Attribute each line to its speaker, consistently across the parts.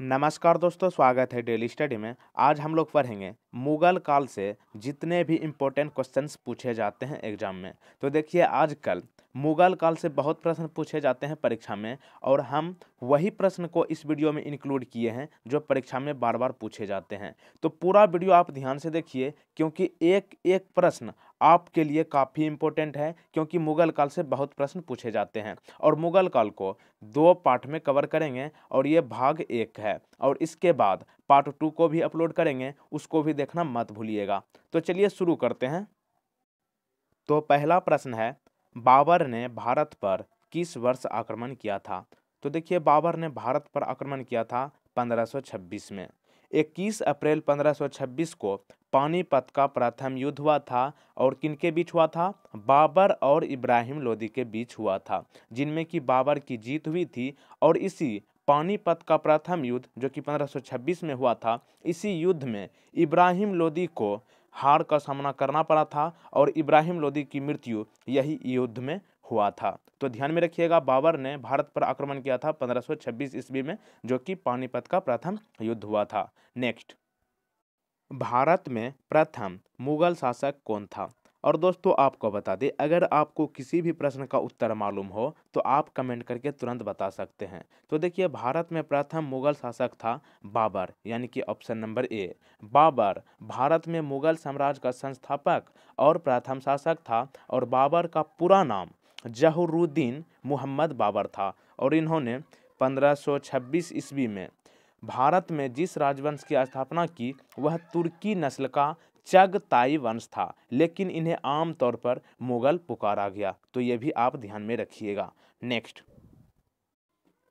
Speaker 1: नमस्कार दोस्तों, स्वागत है डेली स्टडी में। आज हम लोग पढ़ेंगे मुगल काल से जितने भी इम्पोर्टेंट क्वेश्चंस पूछे जाते हैं एग्जाम में। तो देखिए, आजकल मुगल काल से बहुत प्रश्न पूछे जाते हैं परीक्षा में, और हम वही प्रश्न को इस वीडियो में इंक्लूड किए हैं जो परीक्षा में बार बार पूछे जाते हैं। तो पूरा वीडियो आप ध्यान से देखिए, क्योंकि एक एक प्रश्न आपके लिए काफ़ी इम्पोर्टेंट है, क्योंकि मुगल काल से बहुत प्रश्न पूछे जाते हैं। और मुगल काल को 2 पार्ट में कवर करेंगे, और ये भाग 1 है, और इसके बाद पार्ट 2 को भी अपलोड करेंगे, उसको भी देखना मत भूलिएगा। तो चलिए शुरू करते हैं। तो पहला प्रश्न है, बाबर ने भारत पर किस वर्ष आक्रमण किया था? तो देखिए, बाबर ने भारत पर आक्रमण किया था 1526 में। 21 अप्रैल 1526 को पानीपत का प्रथम युद्ध हुआ था, और किनके बीच हुआ था? बाबर और इब्राहिम लोदी के बीच हुआ था, जिनमें कि बाबर की जीत हुई थी। और इसी पानीपत का प्रथम युद्ध जो कि 1526 में हुआ था, इसी युद्ध में इब्राहिम लोदी को हार का सामना करना पड़ा था, और इब्राहिम लोदी की मृत्यु यही युद्ध में हुआ था। तो ध्यान में रखिएगा, बाबर ने भारत पर आक्रमण किया था 1526 ईस्वी में, जो कि पानीपत का प्रथम युद्ध हुआ था। नेक्स्ट, भारत में प्रथम मुगल शासक कौन था? और दोस्तों, आपको बता दें, अगर आपको किसी भी प्रश्न का उत्तर मालूम हो तो आप कमेंट करके तुरंत बता सकते हैं। तो देखिए, भारत में प्रथम मुगल शासक था बाबर, यानी कि option number A. Babur Bharat में मुगल साम्राज्य का संस्थापक और प्रथम शासक था, और बाबर का पूरा नाम जहुरुद्दीन मुहम्मद बाबर था, और इन्होंने 1526 ईस्वी में भारत में जिस राजवंश की स्थापना की वह तुर्की नस्ल का चगताई वंश था, लेकिन इन्हें आम तौर पर मुगल पुकारा गया। तो ये भी आप ध्यान में रखिएगा। नेक्स्ट,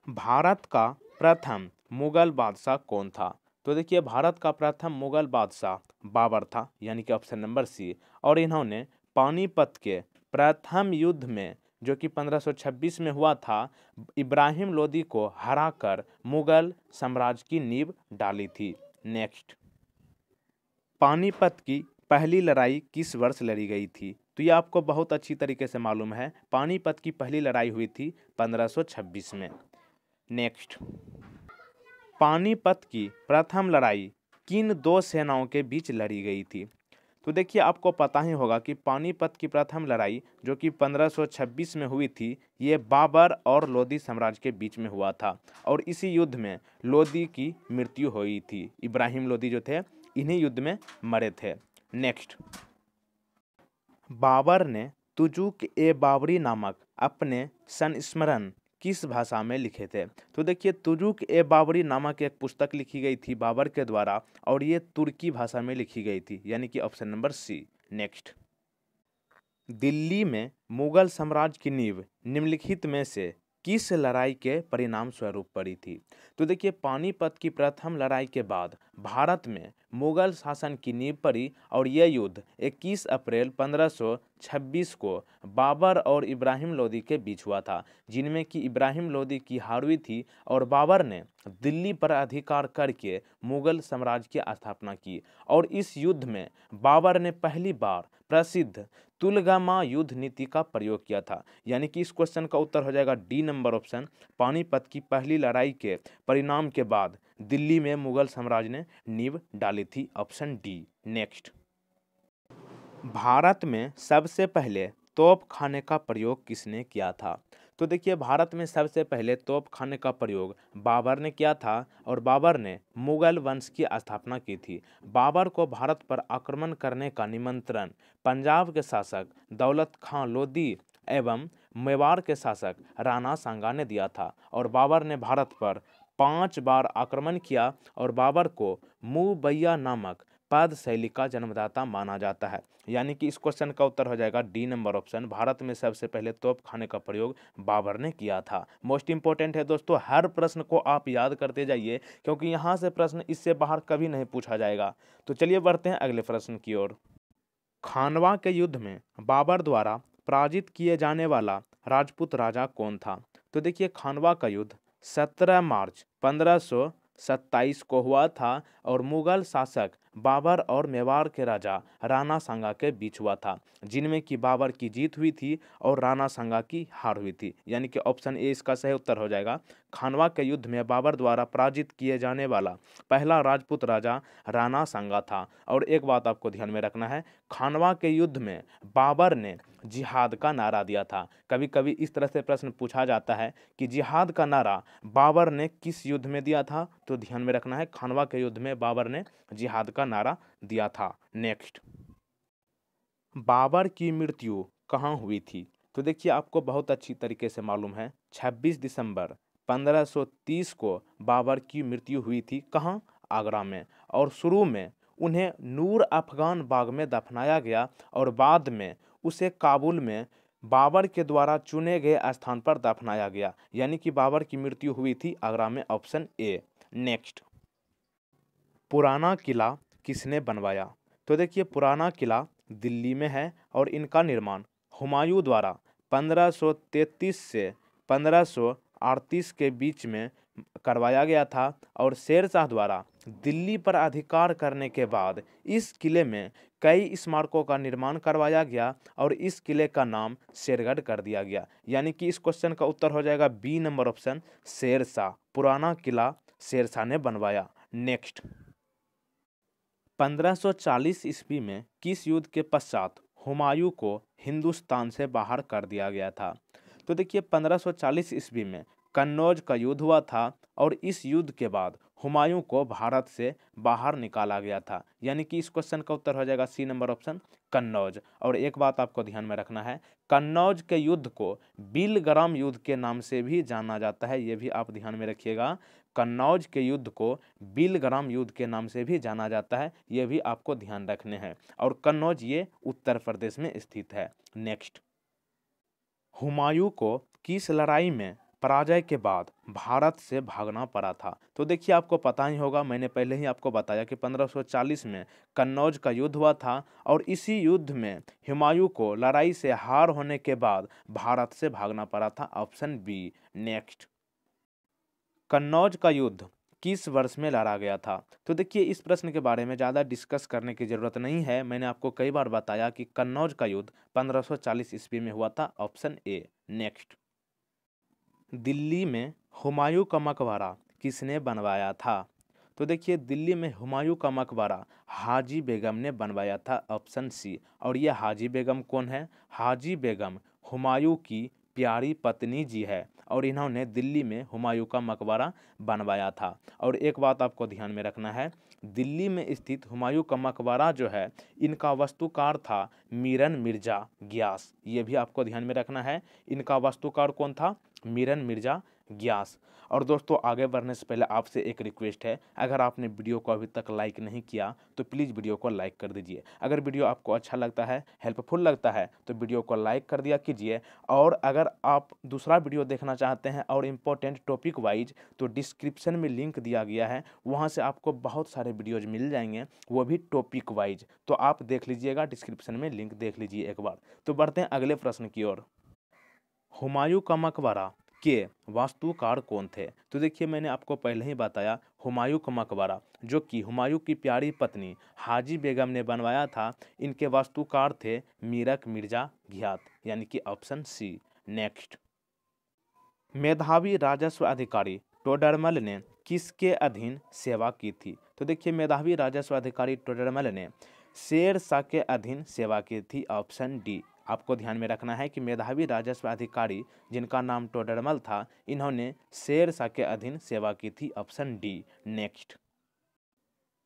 Speaker 1: भारत का प्रथम मुगल बादशाह कौन था? तो देखिए, भारत का प्रथम मुगल बादशाह बाबर था, यानी कि ऑप्शन नंबर सी। और इन्होंने पानीपत के प्रथम युद्ध में जो कि 1526 में हुआ था, इब्राहिम लोदी को हराकर मुगल साम्राज्य की नींव डाली थी। नेक्स्ट, पानीपत की पहली लड़ाई किस वर्ष लड़ी गई थी? तो ये आपको बहुत अच्छी तरीके से मालूम है, पानीपत की पहली लड़ाई हुई थी 1526 में। नेक्स्ट, पानीपत की प्रथम लड़ाई किन 2 सेनाओं के बीच लड़ी गई थी? तो देखिए, आपको पता ही होगा कि पानीपत की प्रथम लड़ाई जो कि 1526 में हुई थी, ये बाबर और लोदी साम्राज्य के बीच में हुआ था, और इसी युद्ध में लोदी की मृत्यु हुई थी। इब्राहिम लोदी जो थे, इन्हीं युद्ध में मरे थे। नेक्स्ट, बाबर ने तुजुक ए बाबरी नामक अपने संस्मरण किस भाषा में लिखे थे? तो देखिए, तुजुक ए बाबरी नामक एक पुस्तक लिखी गई थी बाबर के द्वारा, और ये तुर्की भाषा में लिखी गई थी, यानी कि option number C. Next, Delhi में मुगल साम्राज्य की नींव निम्नलिखित में से किस लड़ाई के परिणाम स्वरूप पड़ी थी? तो देखिए, पानीपत की प्रथम लड़ाई के बाद भारत में मुगल शासन की नींव पड़ी, और यह युद्ध 21 अप्रैल 1526 को बाबर और इब्राहिम लोदी के बीच हुआ था, जिनमें कि इब्राहिम लोदी की हार हुई थी, और बाबर ने दिल्ली पर अधिकार करके मुगल साम्राज्य की स्थापना की। और इस युद्ध में बाबर ने पहली बार प्रसिद्ध तुलगामा युद्ध नीति का प्रयोग किया था, यानी कि इस क्वेश्चन का उत्तर हो जाएगा डी नंबर ऑप्शन। पानीपत की पहली लड़ाई के परिणाम के बाद दिल्ली में मुगल साम्राज्य ने नींव डाली थी, ऑप्शन डी। नेक्स्ट, भारत में सबसे पहले तोप खाने का प्रयोग किसने किया था? तो देखिए, भारत में सबसे पहले तोप खाने का प्रयोग बाबर ने किया था, और बाबर ने मुगल वंश की स्थापना की थी। बाबर को भारत पर आक्रमण करने का निमंत्रण पंजाब के शासक दौलत खां लोदी एवं मेवाड़ के शासक राणा सांगा ने दिया था, और बाबर ने भारत पर 5 बार आक्रमण किया, और बाबर को मुबैया नामक पद शैली का जन्मदाता माना जाता है, यानी कि इस क्वेश्चन का उत्तर हो जाएगा डी नंबर ऑप्शन। भारत में सबसे पहले तोप खाने का प्रयोग बाबर ने किया था। मोस्ट इंपॉर्टेंट है दोस्तों, हर प्रश्न को आप याद करते जाइए, क्योंकि यहाँ से प्रश्न इससे बाहर कभी नहीं पूछा जाएगा। तो चलिए बढ़ते हैं अगले प्रश्न की ओर। खानवा के युद्ध में बाबर द्वारा पराजित किए जाने वाला राजपूत राजा कौन था? तो देखिए, खानवा का युद्ध 17 मार्च 1527 को हुआ था, और मुगल शासक बाबर और मेवाड़ के राजा राणा सांगा के बीच हुआ था, जिनमें कि बाबर की जीत हुई थी और राणा सांगा की हार हुई थी। यानी कि ऑप्शन ए इसका सही उत्तर हो जाएगा। खानवा के युद्ध में बाबर द्वारा पराजित किए जाने वाला पहला राजपूत राजा राणा सांगा था। और एक बात आपको ध्यान में रखना है, खानवा के युद्ध में बाबर ने जिहाद का नारा दिया था। कभी कभी इस तरह से प्रश्न पूछा जाता है कि जिहाद का नारा बाबर ने किस युद्ध में दिया था, तो ध्यान में रखना है खानवा के युद्ध में बाबर ने जिहाद का नारा दिया था। नेक्स्ट, बाबर की मृत्यु कहाँ हुई थी? तो देखिए आपको बहुत अच्छी तरीके से मालूम है, 26 दिसंबर 1530 को बाबर की मृत्यु हुई थी। कहाँ? आगरा में। और शुरू में उन्हें नूर अफगान बाग में दफनाया गया और बाद में उसे काबुल में बाबर के द्वारा चुने गए स्थान पर दफनाया गया। यानी कि बाबर की मृत्यु हुई थी आगरा में, ऑप्शन ए। नेक्स्ट, पुराना किला किसने बनवाया? तो देखिए पुराना किला दिल्ली में है और इनका निर्माण हुमायूं द्वारा 1533 से 1538 के बीच में करवाया गया था। और शेर शाह द्वारा दिल्ली पर अधिकार करने के बाद इस किले में कई स्मारकों का निर्माण करवाया गया और इस किले का नाम शेरगढ़ कर दिया गया। यानी कि इस क्वेश्चन का उत्तर हो जाएगा B number option, Sher Shah. पुराना किला शेर शाह ने बनवाया। नेक्स्ट, 1540 ईस्वी में किस युद्ध के पश्चात हुमायूं को हिंदुस्तान से बाहर कर दिया गया था? तो देखिए 1540 ईस्वी में कन्नौज का युद्ध हुआ था और इस युद्ध के बाद हुमायूं को भारत से बाहर निकाला गया था। यानी कि इस क्वेश्चन का उत्तर हो जाएगा सी नंबर ऑप्शन, कन्नौज। और एक बात आपको ध्यान में रखना है, कन्नौज के युद्ध को बिलग्राम युद्ध के नाम से भी जाना जाता है। ये भी आप ध्यान में रखिएगा, कन्नौज के युद्ध को बिलग्राम युद्ध के नाम से भी जाना जाता है। ये भी आपको ध्यान रखने हैं। और कन्नौज ये उत्तर प्रदेश में स्थित है। नेक्स्ट, हुमायूं को किस लड़ाई में पराजय के बाद भारत से भागना पड़ा था? तो देखिए आपको पता ही होगा, मैंने पहले ही आपको बताया कि 1540 में कन्नौज का युद्ध हुआ था और इसी युद्ध में हुमायूं को लड़ाई से हार होने के बाद भारत से भागना पड़ा था, ऑप्शन बी। नेक्स्ट, कन्नौज का युद्ध किस वर्ष में लड़ा गया था? तो देखिए इस प्रश्न के बारे में ज़्यादा डिस्कस करने की ज़रूरत नहीं है। मैंने आपको कई बार बताया कि कन्नौज का युद्ध 1540 ईस्वी में हुआ था, ऑप्शन ए। नेक्स्ट, दिल्ली में हुमायूं का मकबरा किसने बनवाया था? तो देखिए दिल्ली में हुमायूं का मकबरा हाजी बेगम ने बनवाया था, ऑप्शन सी। और ये हाजी बेगम कौन है? हाजी बेगम हुमायूं की प्यारी पत्नी जी है और इन्होंने दिल्ली में हुमायूं का मकबरा बनवाया था। और एक बात आपको ध्यान में रखना है, दिल्ली में स्थित हुमायूं का मकबरा जो है इनका वास्तुकार था मीरन मिर्जा ग्यास। ये भी आपको ध्यान में रखना है, इनका वास्तुकार कौन था? मीरन मिर्जा ग्यास। और दोस्तों आगे बढ़ने से पहले आपसे एक रिक्वेस्ट है, अगर आपने वीडियो को अभी तक लाइक नहीं किया तो प्लीज़ वीडियो को लाइक कर दीजिए। अगर वीडियो आपको अच्छा लगता है, हेल्पफुल लगता है तो वीडियो को लाइक कर दिया कीजिए। और अगर आप दूसरा वीडियो देखना चाहते हैं और इम्पोर्टेंट टॉपिक वाइज, तो डिस्क्रिप्शन में लिंक दिया गया है, वहाँ से आपको बहुत सारे वीडियोज़ मिल जाएंगे, वो भी टॉपिक वाइज। तो आप देख लीजिएगा, डिस्क्रिप्शन में लिंक देख लीजिए एक बार। तो बढ़ते हैं अगले प्रश्न की ओर। हुमायूं का मकबरा के वास्तुकार कौन थे? तो देखिए मैंने आपको पहले ही बताया, हुमायूं का मकबरा जो कि हुमायूं की प्यारी पत्नी हाजी बेगम ने बनवाया था, इनके वास्तुकार थे मीरक मिर्जा घियात, यानी कि ऑप्शन सी। नेक्स्ट, मेधावी राजस्व अधिकारी टोडरमल ने किसके अधीन सेवा की थी? तो देखिए मेधावी राजस्व अधिकारी टोडरमल ने शेर शाह के अधीन सेवा की थी, ऑप्शन डी। आपको ध्यान में रखना है कि मेधावी राजस्व अधिकारी जिनका नाम टोडरमल था, इन्होंने शेर शाह के अधीन सेवा की थी, ऑप्शन डी। नेक्स्ट,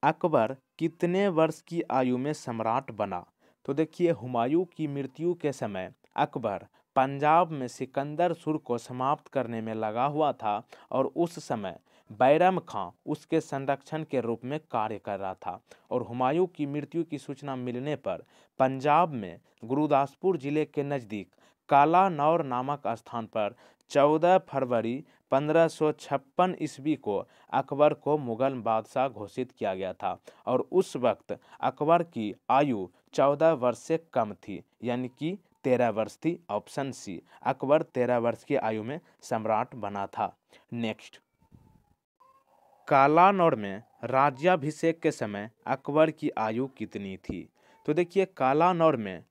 Speaker 1: अकबर कितने वर्ष की आयु में सम्राट बना? तो देखिए हुमायूं की मृत्यु के समय अकबर पंजाब में सिकंदर सुर को समाप्त करने में लगा हुआ था और उस समय बैरम खां उसके संरक्षण के रूप में कार्य कर रहा था। और हुमायूं की मृत्यु की सूचना मिलने पर पंजाब में गुरुदासपुर जिले के नज़दीक काला नौर नामक स्थान पर 14 फरवरी 1556 ईस्वी को अकबर को मुगल बादशाह घोषित किया गया था। और उस वक्त अकबर की आयु 14 वर्ष से कम थी, यानी कि 13 वर्ष थी, ऑप्शन सी। अकबर 13 वर्ष की आयु में सम्राट बना था। नेक्स्ट, कालानौर में राज्याभिषेक के समय अकबर की आयु कितनी थी? तो देखिए कालानौर में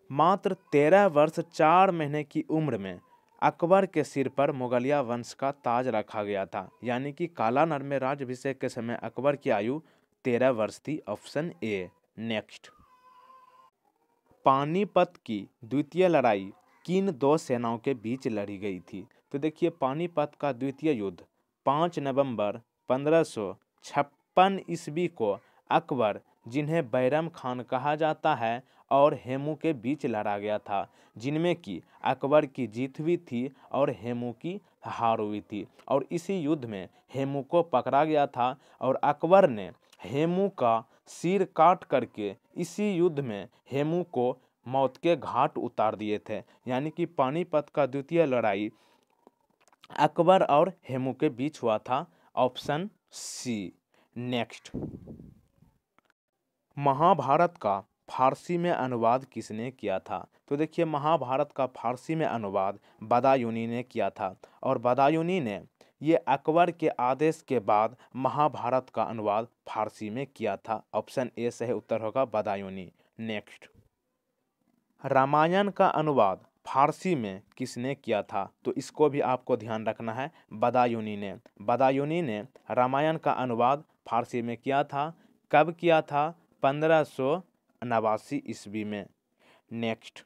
Speaker 1: मात्र 13 वर्ष 4 महीने की उम्र में अकबर के सिर पर मुगलिया वंश का ताज रखा गया था। यानी कि कालानौर में राज्याभिषेक के समय अकबर की आयु 13 वर्ष थी। Option A. नेक्स्ट, पानीपत की द्वितीय लड़ाई किन दो सेनाओं के बीच लड़ी गई थी? तो देखिए पानीपत का द्वितीय युद्ध 5 नवंबर 1556 ईस्वी को अकबर, जिन्हें बैरम खान कहा जाता है, और हेमू के बीच लड़ा गया था, जिनमें कि अकबर की जीत हुई थी और हेमू की हार हुई थी। और इसी युद्ध में हेमू को पकड़ा गया था और अकबर ने हेमू का सिर काट करके इसी युद्ध में हेमू को मौत के घाट उतार दिए थे। यानी कि पानीपत का द्वितीय लड़ाई अकबर और हेमू के बीच हुआ था। Option C. नेक्स्ट, महाभारत का फारसी में अनुवाद किसने किया था? तो देखिए महाभारत का फारसी में अनुवाद बदायूनी ने किया था और बदायूनी ने ये अकबर के आदेश के बाद महाभारत का अनुवाद फारसी में किया था। ऑप्शन ए सही उत्तर होगा बदायूनी। नेक्स्ट, रामायण का अनुवाद फारसी में किसने किया था? तो इसको भी आपको ध्यान रखना है, बदायूनी ने। बदायूनी ने रामायण का अनुवाद फारसी में किया था। कब किया था? 1589 ईस्वी में। नेक्स्ट,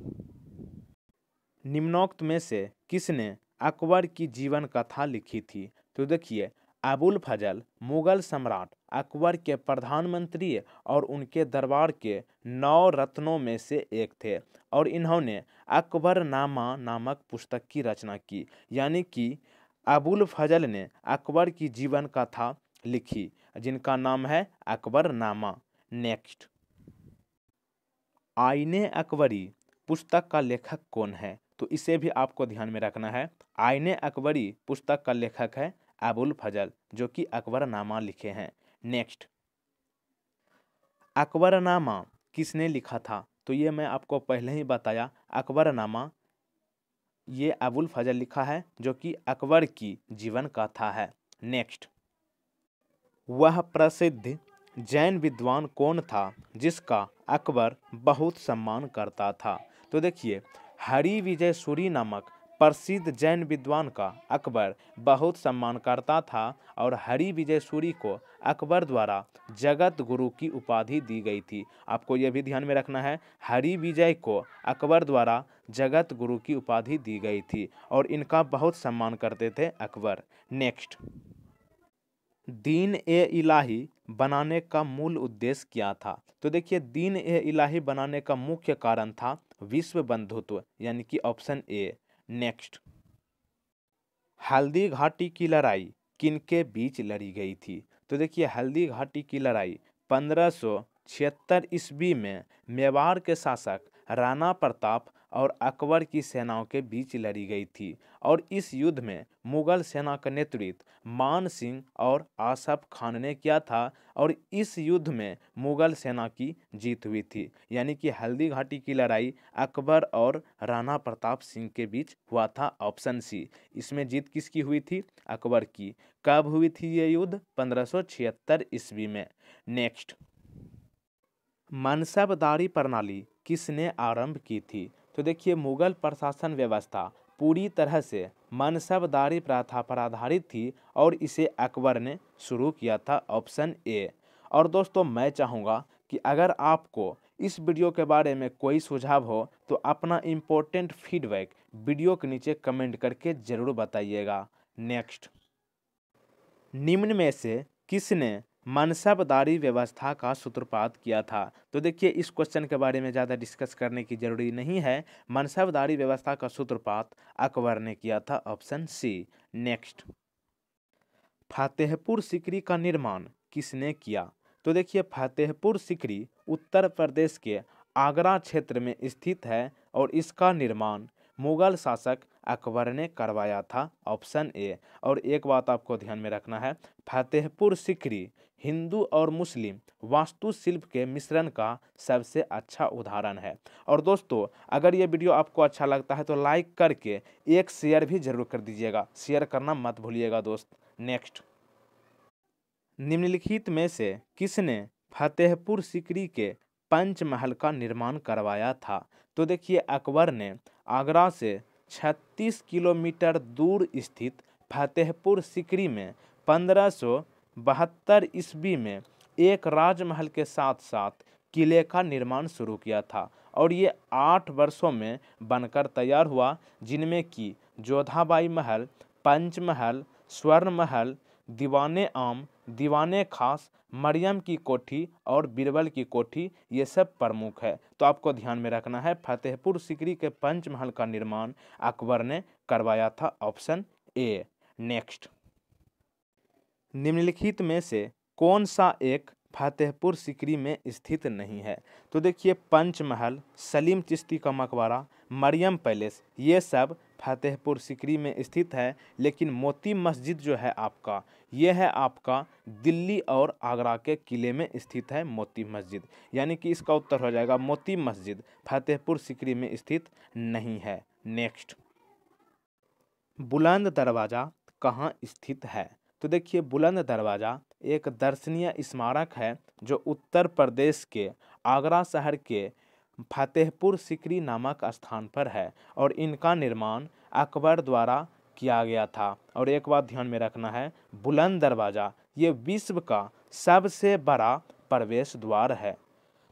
Speaker 1: निम्नोक्त में से किसने अकबर की जीवन कथा लिखी थी? तो देखिए अबुल फजल मुगल सम्राट अकबर के प्रधानमंत्री और उनके दरबार के 9 रत्नों में से एक थे और इन्होंने अकबरनामा नामक पुस्तक की रचना की। यानी कि अबुल फजल ने अकबर की जीवन कथा लिखी, जिनका नाम है अकबरनामा। नेक्स्ट, आईने अकबरी पुस्तक का लेखक कौन है? तो इसे भी आपको ध्यान में रखना है। आईने अकबरी पुस्तक का लेखक है अबुल फजल, जो कि अकबरनामा लिखे हैं। नेक्स्ट, अकबरनामा किसने लिखा था? तो ये मैं आपको पहले ही बताया, अकबरनामा ये अबुल फजल लिखा है, जो कि अकबर की जीवन कथा है। नेक्स्ट, वह प्रसिद्ध जैन विद्वान कौन था जिसका अकबर बहुत सम्मान करता था? तो देखिए हरि विजय सूरी नामक प्रसिद्ध जैन विद्वान का अकबर बहुत सम्मान करता था और हरि विजय सूरी को अकबर द्वारा जगत गुरु की उपाधि दी गई थी। आपको यह भी ध्यान में रखना है, हरि विजय को अकबर द्वारा जगत गुरु की उपाधि दी गई थी और इनका बहुत सम्मान करते थे अकबर। नेक्स्ट, दीन ए इलाही बनाने का मूल उद्देश्य क्या था? तो देखिए दीन ए इलाही बनाने का मुख्य कारण था विश्व बंधुत्व, यानी कि option A. Next, Haldi Ghati की लड़ाई किनके बीच लड़ी गई थी? तो देखिए हल्दी घाटी की लड़ाई 1576 ईस्वी में मेवाड़ के शासक राणा प्रताप और अकबर की सेनाओं के बीच लड़ी गई थी और इस युद्ध में मुगल सेना का नेतृत्व मान सिंह और आसफ खान ने किया था और इस युद्ध में मुगल सेना की जीत हुई थी। यानी कि हल्दी घाटी की लड़ाई अकबर और राणा प्रताप सिंह के बीच हुआ था। Option C. इसमें जीत किसकी हुई थी? अकबर की। कब हुई थी ये युद्ध? 1576 ईस्वी में। नेक्स्ट, मनसबदारी प्रणाली किसने आरंभ की थी? तो देखिए मुगल प्रशासन व्यवस्था पूरी तरह से मनसबदारी प्रथा पर आधारित थी और इसे अकबर ने शुरू किया था। Option A. और दोस्तों मैं चाहूँगा कि अगर आपको इस वीडियो के बारे में कोई सुझाव हो तो अपना इम्पोर्टेंट फीडबैक वीडियो के नीचे कमेंट करके ज़रूर बताइएगा। नेक्स्ट, निम्न में से किसने मनसबदारी व्यवस्था का सूत्रपात किया था? तो देखिए इस क्वेश्चन के बारे में ज़्यादा डिस्कस करने की जरूरी नहीं है। मनसबदारी व्यवस्था का सूत्रपात अकबर ने किया था। Option C. Next, Fatehpur Sikri का निर्माण किसने किया? तो देखिए फतेहपुर सीकरी उत्तर प्रदेश के आगरा क्षेत्र में स्थित है और इसका निर्माण मुगल शासक अकबर ने करवाया था। Option A. और एक बात आपको ध्यान में रखना है, फतेहपुर सीकरी हिंदू और मुस्लिम वास्तुशिल्प के मिश्रण का सबसे अच्छा उदाहरण है। और दोस्तों अगर ये वीडियो आपको अच्छा लगता है तो लाइक करके एक शेयर भी जरूर कर दीजिएगा। शेयर करना मत भूलिएगा दोस्त। नेक्स्ट, निम्नलिखित में से किसने फतेहपुर सीकरी के पंचमहल का निर्माण करवाया था? तो देखिए अकबर ने आगरा से 36 किलोमीटर दूर स्थित फतेहपुर सीकरी में 1572 ईस्वी में एक राजमहल के साथ साथ किले का निर्माण शुरू किया था और ये 8 वर्षों में बनकर तैयार हुआ, जिनमें कि जोधाबाई महल, पंचमहल, स्वर्ण महल, दीवाने आम, दीवाने खास, मरियम की कोठी और बीरबल की कोठी ये सब प्रमुख है। तो आपको ध्यान में रखना है फतेहपुर सीकरी के पंचमहल का निर्माण अकबर ने करवाया था, ऑप्शन ए। नेक्स्ट, निम्नलिखित में से कौन सा एक फतेहपुर सीकरी में स्थित नहीं है? तो देखिए पंचमहल, सलीम चिश्ती का मकबरा, मरियम पैलेस ये सब फतेहपुर सीकरी में स्थित है, लेकिन मोती मस्जिद जो है आपका, ये है आपका दिल्ली और आगरा के किले में स्थित है मोती मस्जिद, यानी कि इसका उत्तर हो जाएगा मोती मस्जिद फतेहपुर सीकरी में स्थित नहीं है। नेक्स्ट, बुलंद दरवाज़ा कहाँ स्थित है? तो देखिए बुलंद दरवाज़ा एक दर्शनीय स्मारक है जो उत्तर प्रदेश के आगरा शहर के फतेहपुर सीकरी नामक स्थान पर है और इनका निर्माण अकबर द्वारा किया गया था। और एक बात ध्यान में रखना है, बुलंद दरवाज़ा ये विश्व का सबसे बड़ा प्रवेश द्वार है।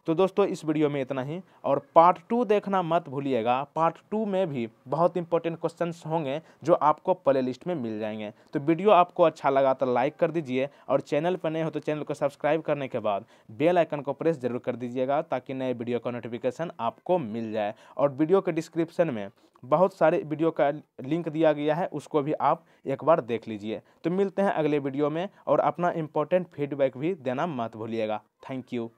Speaker 1: तो दोस्तों इस वीडियो में इतना ही, और पार्ट 2 देखना मत भूलिएगा। पार्ट 2 में भी बहुत इंपॉर्टेंट क्वेश्चंस होंगे जो आपको प्ले लिस्ट में मिल जाएंगे। तो वीडियो आपको अच्छा लगा तो लाइक कर दीजिए, और चैनल पर नए हो तो चैनल को सब्सक्राइब करने के बाद बेल आइकन को प्रेस जरूर कर दीजिएगा ताकि नए वीडियो का नोटिफिकेशन आपको मिल जाए। और वीडियो के डिस्क्रिप्शन में बहुत सारे वीडियो का लिंक दिया गया है, उसको भी आप एक बार देख लीजिए। तो मिलते हैं अगले वीडियो में, और अपना इंपॉर्टेंट फीडबैक भी देना मत भूलिएगा। Thank you.